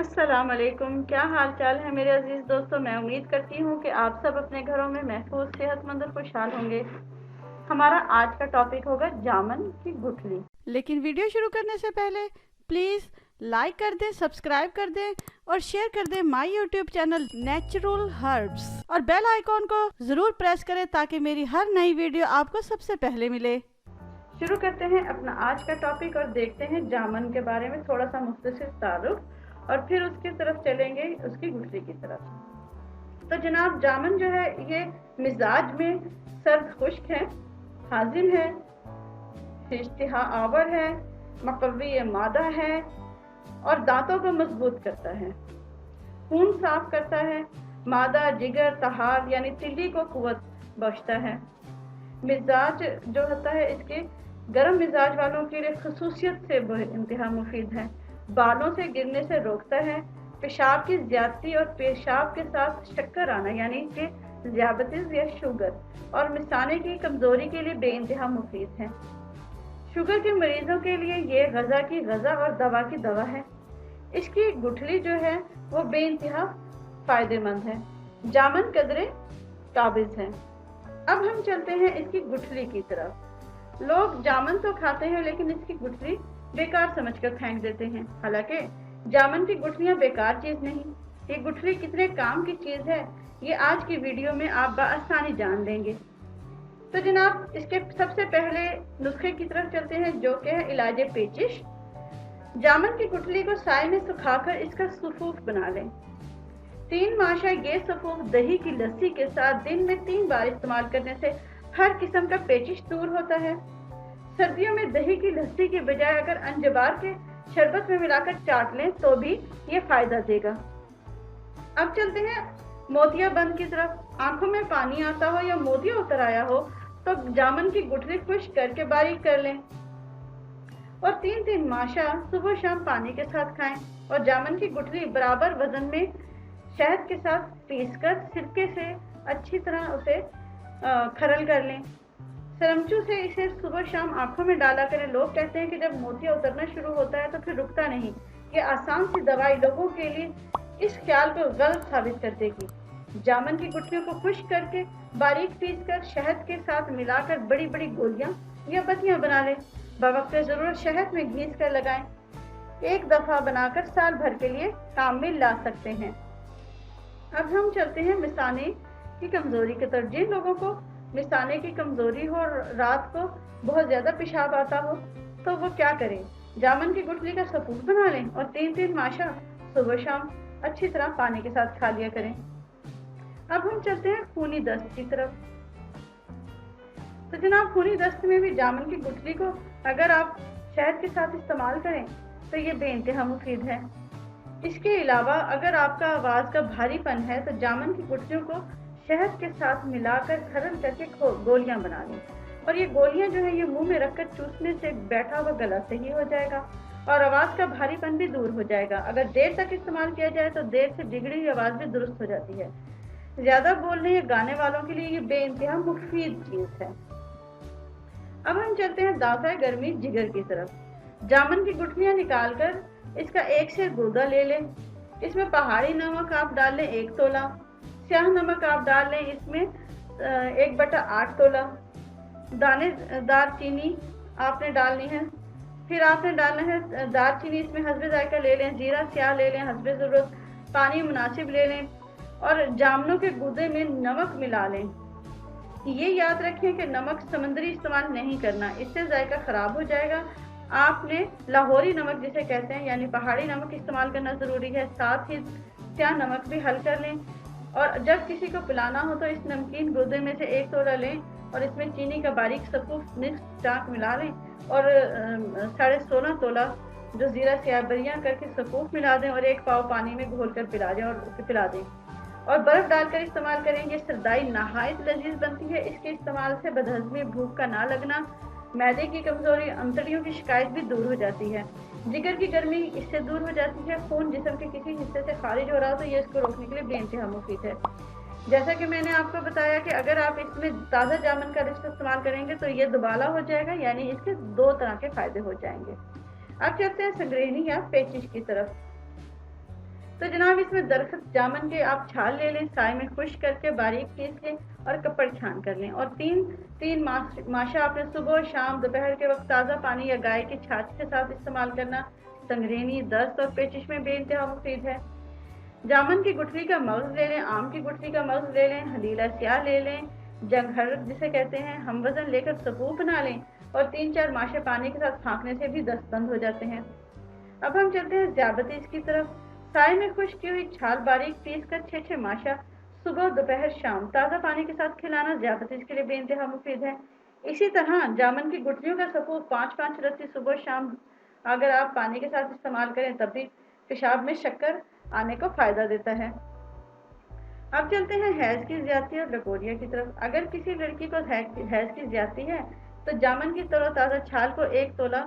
अस्सलाम वालेकुम। क्या हाल चाल है मेरे अजीज दोस्तों। मैं उम्मीद करती हूँ कि आप सब अपने घरों में महफूज, सेहतमंद और खुशहाल होंगे। हमारा आज का टॉपिक होगा जामन की गुठली। लेकिन वीडियो शुरू करने से पहले प्लीज़ लाइक कर दें, सब्सक्राइब कर दें और शेयर कर दें my YouTube channel natural herbs और बेल आइकॉन को ज़रूर प्रेस करें ताकि मेरी हर नई वीडियो आपको सबसे पहले मिले। शुरू करते हैं अपना आज का टॉपिक और देखते हैं जामन के बारे में थोड़ा सा मुख्तसर तारुफ और फिर उसकी तरफ चलेंगे, उसकी गुठली की तरफ। तो जनाब, जामन जो है ये मिजाज में सर्द खुश्क है, हाजिम है, इश्तिहा आवर है, मकवी मादा है और दांतों को मजबूत करता है, खून साफ करता है, मादा जिगर तहार यानी तिल्ली को कुव्वत बख्शता है। मिजाज जो होता है इसके गर्म मिजाज वालों के लिए खसूसियत से इंतहा मुफीद है, बालों से गिरने से रोकता है, पेशाब की ज्यादती और पेशाब के साथ शक्कर आना यानी कि ज़ियाबतीस या शुगर और मिसाने की कमजोरी के लिए बेइंतहा मुफीद है। शुगर के मरीजों के लिए ये गज़ा की गज़ा और दवा की दवा है। इसकी गुठली जो है वो बेइंतहा फायदेमंद है। जामन कदरे काबिज है। अब हम चलते हैं इसकी गुठली की तरफ। लोग जामन तो खाते हैं लेकिन इसकी गुठली बेकार समझकर फेंक देते हैं। हालांकि जामन की गुठलियां बेकार चीज नहीं, ये गुठली कितने काम की चीज है ये आज की वीडियो में आप बआसानी जान लेंगे। तो जनाब, इसके सबसे पहले नुस्खे की तरफ चलते हैं जो कि है इलाज पेचिश। जामन की गुठली को साए में सुखाकर इसका सफूफ बना लें। 3 माशा ये सफूफ दही की लस्सी के साथ दिन में 3 बार इस्तेमाल करने से हर किस्म का पेचिश दूर होता है। सर्दियों में दही की लस्सी के बजाय अगर अंजबार के शरबत में मिलाकर चाट लें तो भी ये फायदा देगा। अब चलते हैं मोतियाबंद की तरफ। आंखों में पानी आता हो या मोतिया उतर आया हो तो जामन की गुठली खुश्क करके बारीक कर लें और 3-3 माशा सुबह शाम पानी के साथ खाएं और जामन की गुठली बराबर वजन में शहद के साथ पीसकर सिरके से अच्छी तरह उसे खरल कर लें। सरमचू से इसे सुबह शाम आंखों में डाला करें। लोग कहते हैं कि जब मोतिया उतरना शुरू होता है तो फिर रुकता नहीं। ये आसान सी दवाई लोगों के लिए इस ख्याल को गलत साबित कर देगी। जामन की गुठलियों को खुश्क करके बारीक पीसकर शहद के साथ मिलाकर बड़ी बड़ी गोलियां या बत्तियां बना लें। बवक्त जरूरत शहद में घीस कर लगाएं। एक दफा बनाकर साल भर के लिए काम में ला सकते हैं। अब हम चलते हैं मिसाने की कमजोरी की तरफ। जिन लोगों को मिसाने की कमजोरी हो और रात को बहुत ज्यादा पेशाब आता हो तो वो क्या करें, जामन की गुठली का सफूफ बना लें और 3-3 माशा सुबह शाम अच्छी तरह पानी के साथ खा लिया करें। अब हम चलते हैं खूनी दस्त की तरफ। तो जनाब, खूनी दस्त में भी जामन की गुठली को अगर आप शहद के साथ इस्तेमाल करें तो ये बेइंतहा मुफीद है। इसके अलावा अगर आपका आवाज का भारीपन है तो जामन की गुठलियों को शहद के साथ मिलाकर खरल करके गोलियां बना लें और ये गोलियां जो है ये मुंह में रखकर चूसने से बैठा हुआ गला सही हो जाएगा और आवाज का भारीपन भी दूर हो जाएगा। अगर देर तक इस्तेमाल किया जाए तो देर से बिगड़ी हुई आवाज भी दुरुस्त हो जाती है। ज्यादा बोलने या गाने वालों के लिए ये बेइंतहा मुफीद चीज है। अब हम चलते हैं दाफा गर्मी जिगर की तरफ। जामन की गुठलियां निकालकर इसका एक से गुर्दा ले लें। इसमें पहाड़ी नमक आप डाल लें 1 तोला, स्याह नमक आप डाल लें इसमें 1/8 तोला, दानेदार चीनी आपने डालनी है। फिर आपने डालना है दारचीनी, इसमें हस्बे जायका ले लें, जीरा स्याह ले लें हस्बे ज़रूरत, पानी मुनासिब ले लें और जामनों के गूदे में नमक मिला लें। ये याद रखें कि नमक समुद्री इस्तेमाल नहीं करना, इससे जायका ख़राब हो जाएगा। आपने लाहौरी नमक जिसे कहते हैं यानी पहाड़ी नमक इस्तेमाल करना ज़रूरी है। साथ ही स्याह नमक भी हल कर लें और जब किसी को पिलाना हो तो इस नमकीन गूदे में से 1 तोला लें और इसमें चीनी का बारीक सफूफ निस्फ चाक मिला लें और 16.5 तोला जो जीरा स्याह बरियां करके सफूफ मिला दें और 1 पाव पानी में घोल कर पिला दें और उसे पिला दें और बर्फ डालकर इस्तेमाल करें। ये सरदाई नहायत लजीज बनती है। इसके इस्तेमाल से बदहजमी, भूख का ना लगना, मैदे की कमजोरी, अंतड़ियों की शिकायत भी दूर हो जाती है। जिगर की गर्मी इससे दूर हो जाती है। खून जिस्म के किसी हिस्से से खारिज हो रहा हो तो ये इसको रोकने के लिए बेइंतहा मुफीद है। जैसा कि मैंने आपको बताया कि अगर आप इसमें ताज़ा जामुन का रिश्ता इस्तेमाल करेंगे तो ये दुबाला हो जाएगा, यानी इसके दो तरह के फायदे हो जाएंगे। अब चलते हैं संग्रहणी या पेचिश की तरफ। तो जनाब इसमें दरख्त जामुन के आप छाल ले लें, साए में खुश्क करके बारीक पीस लें और कपड़ छान कर लें। और तीन माशा आपने सुबह, शाम, दोपहर के वक्त ताज़ा पानी या गाय की छाछ के साथ इस्तेमाल करना संगरेनी, दस्त और पेचिश में बेइंतहा मुफीद है। जामुन की गुठली का मगज ले लें, आम की गुठली का मगज ले लें, हलीला स्याह ले लें, जंघर जिसे कहते हैं, हम वजन लेकर सबूत बना लें और 3-4 माशे पानी के साथ फाँकने से भी दस्त बंद हो जाते हैं। अब हम चलते हैं ज़्यादतीस की तरफ। साए में खुश्क की हुई छाल बारीक पीस कर 6-6 माशा सुबह, दोपहर, शाम ताज़ा पानी के साथ खिलाना ज़्यादतीस के लिए बेइंतहा मुफीद है। इसी तरह जामुन की गुठलियों का सफूफ 5-5 रत्ती सुबह शाम अगर आप पानी के साथ इस्तेमाल करें तब भी पेशाब में शक्कर आने को फ़ायदा देता है। अब चलते हैं हैज़ की ज़्यादती और लकोरिया की तरफ। अगर किसी लड़की को हैज़ की ज़्यादती है तो जामुन की तरोताज़ा छाल को 1 तोला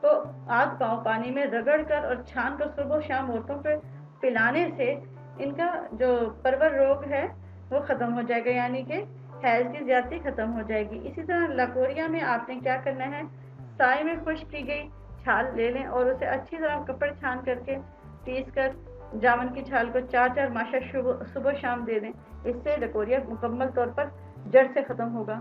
को आध पाँव पानी में रगड़ कर और छान कर सुबह शाम औरतों को पिलाने से इनका जो परवर रोग है वो ख़त्म हो जाएगा, यानी कि हैज़ की ज़्यादती ख़त्म हो जाएगी। इसी तरह लकोरिया में आपने क्या करना है, साए में खुश्क की गई छाल ले लें और उसे अच्छी तरह कपड़ छान करके पीस कर जामुन की छाल को 4-4 माशा सुबह शाम दे दें। इससे लकोरिया मुकम्मल तौर पर जड़ से ख़त्म होगा।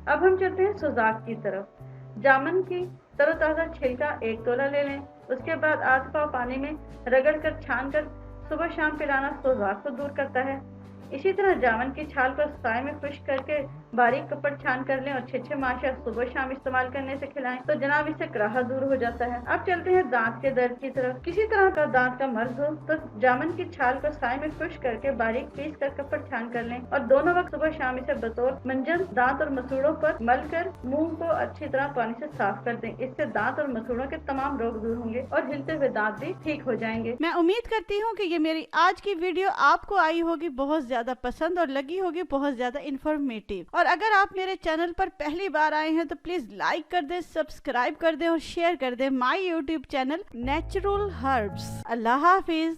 अब हम चलते हैं सुजाक की तरफ। जामुन की तरोताज़ा छिलका 1 तोला ले लें, उसके बाद आध पाव पानी में रगड़ कर छान कर सुबह शाम पिलाना सुजाक को दूर करता है। इसी तरह जामुन की छाल को साए में खुश्क करके बारीक कपड़ छान कर लें और 6-6 माशा सुबह शाम इस्तेमाल करने से खिलाएं तो जनाब इससे कराहा दूर हो जाता है। अब चलते हैं दांत के दर्द की तरफ। किसी तरह का दांत का मर्ज हो तो जामुन की छाल को साए में खुश्क करके बारीक पीस कर कपड़ छान कर लें और दोनों वक्त सुबह शाम इसे बतौर मंजन दांत और मसूड़ों पर मल कर मुंह को अच्छी तरह पानी से साफ कर दें। इससे दांत और मसूड़ों के तमाम रोग दूर होंगे और हिलते हुए दांत भी ठीक हो जाएंगे। मैं उम्मीद करती हूँ कि ये मेरी आज की वीडियो आपको आई होगी बहुत ज्यादा पसंद और लगी होगी बहुत ज्यादा इंफॉर्मेटिव। और अगर आप मेरे चैनल पर पहली बार आए हैं तो प्लीज लाइक कर दें, सब्सक्राइब कर दें और शेयर कर दें my YouTube channel natural herbs. Allah Hafiz.